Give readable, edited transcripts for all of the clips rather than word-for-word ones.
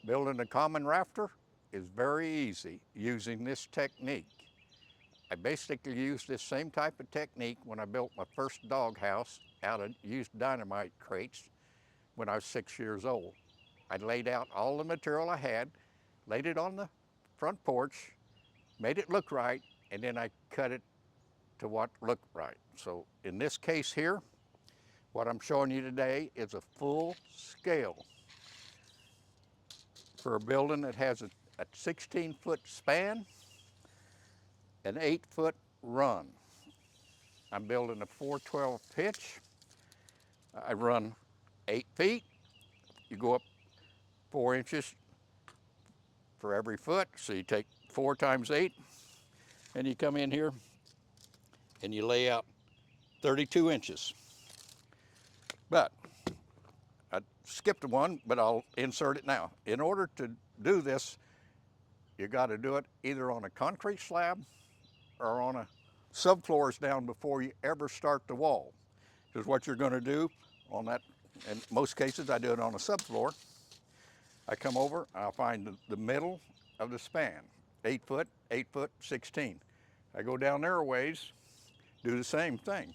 Building a common rafter is very easy using this technique. I basically used this same type of technique when I built my first dog house out of used dynamite crates when I was 6 years old. I laid out all the material I had, laid it on the front porch, made it look right, and then I cut it to what looked right. So in this case here, what I'm showing you today is a full scale for a building that has a 16-foot span, an 8-foot run. I'm building a 412 pitch. I run 8 feet. You go up 4 inches for every foot. So you take 4 times 8, and you come in here and you lay out 32 inches. But I skipped one, but I'll insert it now. In order to do this, you got to do it either on a concrete slab or on a subfloors down before you ever start the wall. Because what you're going to do on that, in most cases I do it on a subfloor. I come over, I'll find the middle of the span, 8 foot, 8 foot, 16. I go down there a ways, do the same thing.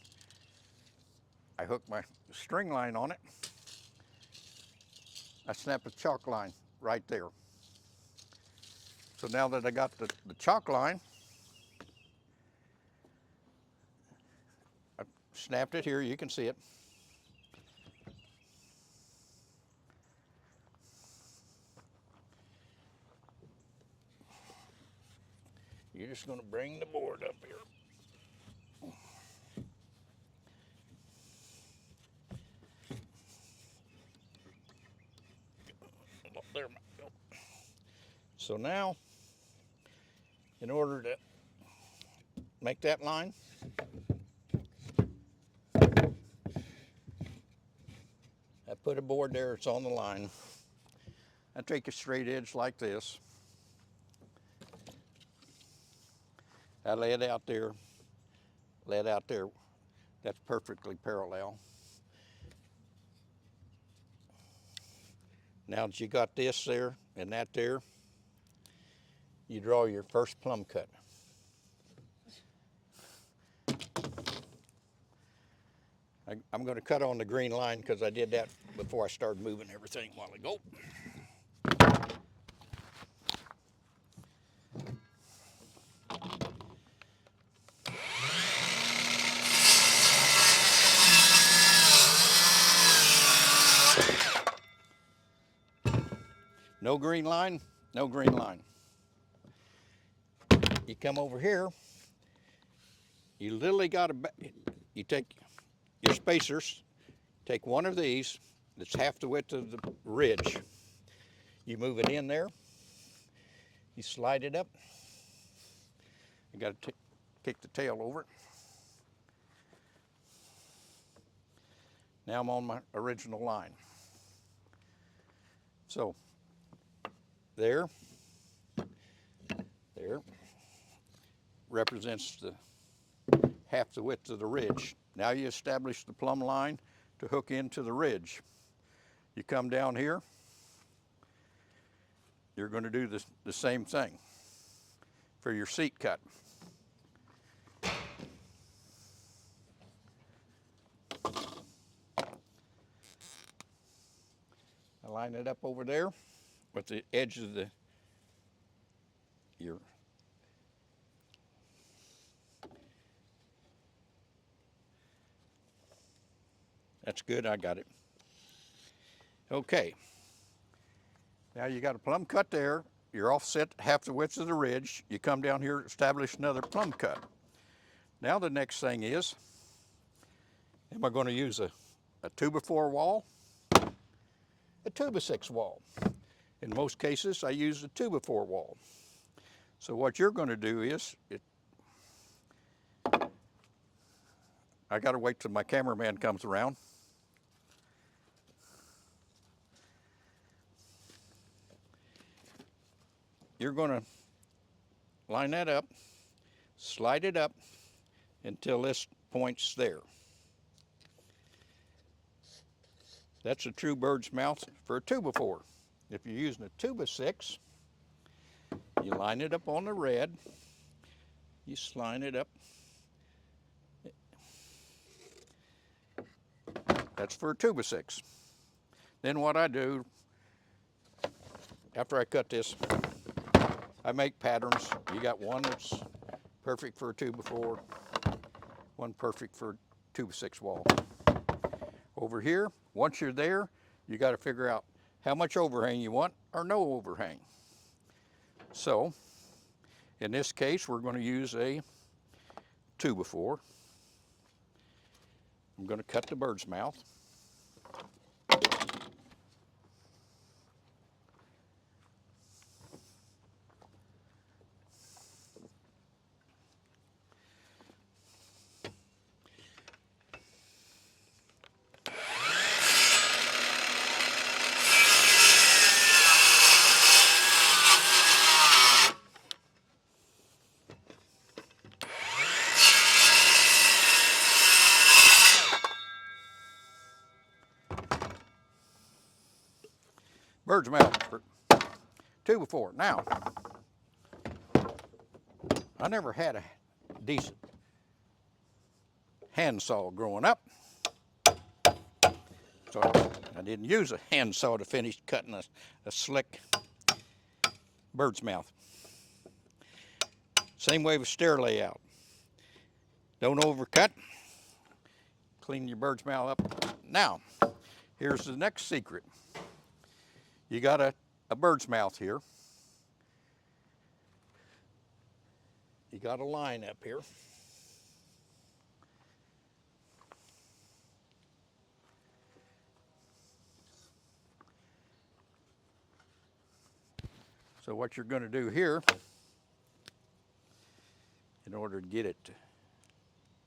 I hook my string line on it. I snap a chalk line right there. So now that I got the chalk line, I snapped it here, you can see it. You're just going to bring the board up here. There we go. So now, in order to make that line, I put a board there, it's on the line. I take a straight edge like this. I lay it out there, that's perfectly parallel. Now that you got this there and that there, you draw your first plumb cut. I'm going to cut on the green line because I did that before I started moving everything a while ago. No green line, no green line. You come over here, you literally got to, you take your spacers, take one of these that's half the width of the ridge. You move it in there, you slide it up. You got to kick the tail over it. Now I'm on my original line. So there represents the half the width of the ridge. Now you establish the plumb line to hook into the ridge. You come down here, you're going to do the same thing for your seat cut. I line it up over there with the edge of your that's good, I got it. Okay. Now you got a plumb cut there. You're offset half the width of the ridge. You come down here, establish another plumb cut. Now the next thing is, am I going to use a 2x4 wall? A 2x6 wall. In most cases, I use a 2x4 wall. So what you're going to do is, I got to wait till my cameraman comes around. You're going to line that up, slide it up until this point's there. That's a true bird's mouth for a 2x4. If you're using a 2x6, you line it up on the red, you line it up. That's for a 2x6. Then what I do, after I cut this, I make patterns. You got one that's perfect for a 2x4, one perfect for a 2x6 wall. Over here, once you're there, you got to figure out how much overhang you want or no overhang. So, in this case, we're going to use a 2x4. I'm going to cut the bird's mouth. Bird's mouth for 2x4. Now, I never had a decent handsaw growing up, so I didn't use a handsaw to finish cutting a slick bird's mouth. Same way with stair layout. Don't overcut. Clean your bird's mouth up. Now, here's the next secret. You got a bird's mouth here. You got a line up here. So what you're going to do here, in order to get it to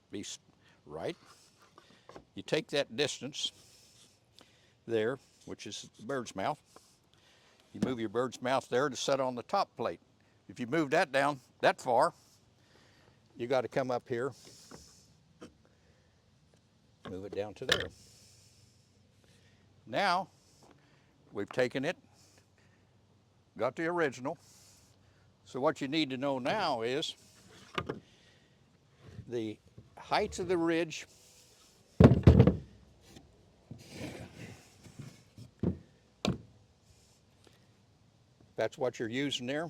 be right, you take that distance there, which is the bird's mouth. You move your bird's mouth there to set on the top plate. If you move that down that far, you got to come up here, move it down to there. Now, we've taken it, got the original. So what you need to know now is the height of the ridge that's what you're using there.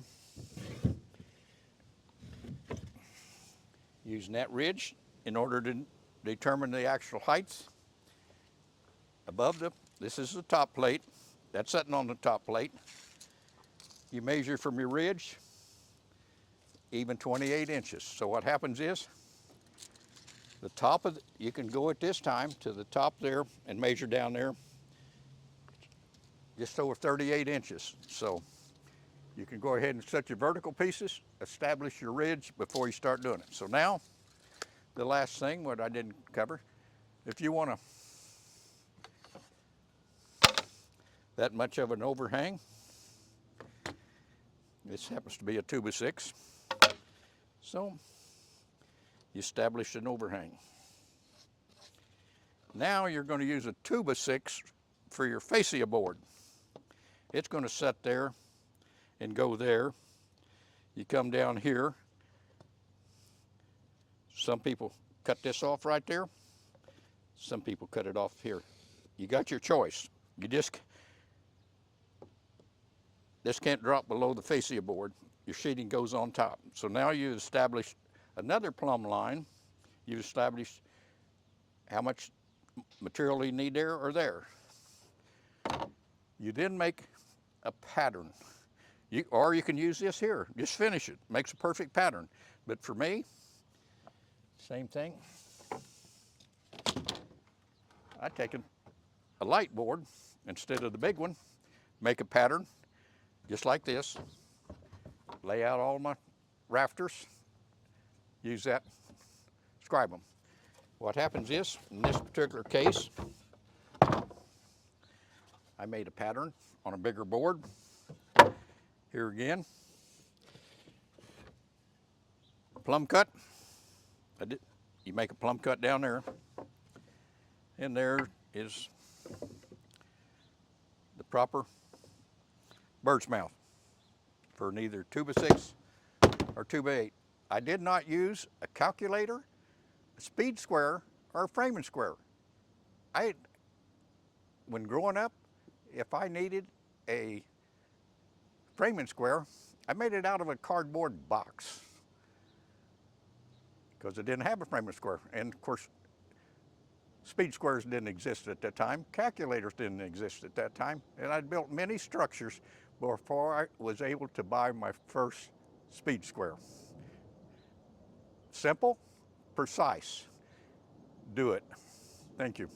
Using that ridge in order to determine the actual heights. Above this is the top plate. That's sitting on the top plate. You measure from your ridge, even 28 inches. So what happens is, the top of you can go at this time to the top there and measure down there, just over 38 inches. So you can go ahead and set your vertical pieces, establish your ridge before you start doing it. So now, the last thing, what I didn't cover, if you want that much of an overhang, this happens to be a 2x6, so you establish an overhang. Now you're going to use a 2x6 for your fascia board. It's going to set there and go there. You come down here. Some people cut this off right there. Some people cut it off here. You got your choice. This can't drop below the fascia board. Your sheeting goes on top. So now you've established another plumb line. You've established how much material you need there or there. You then make a pattern. Or you can use this here. Just finish it. Makes a perfect pattern. But for me, same thing. I take a light board instead of the big one, make a pattern just like this, lay out all my rafters, use that, scribe them. What happens is, in this particular case, I made a pattern on a bigger board. Here again, plumb cut. You make a plumb cut down there, and there is the proper bird's mouth for neither 2x6 or 2x8. I did not use a calculator, a speed square, or a framing square. When growing up, if I needed a framing square, I made it out of a cardboard box because it didn't have a framing square. And of course, speed squares didn't exist at that time. Calculators didn't exist at that time. And I'd built many structures before I was able to buy my first speed square. Simple, precise. Do it. Thank you.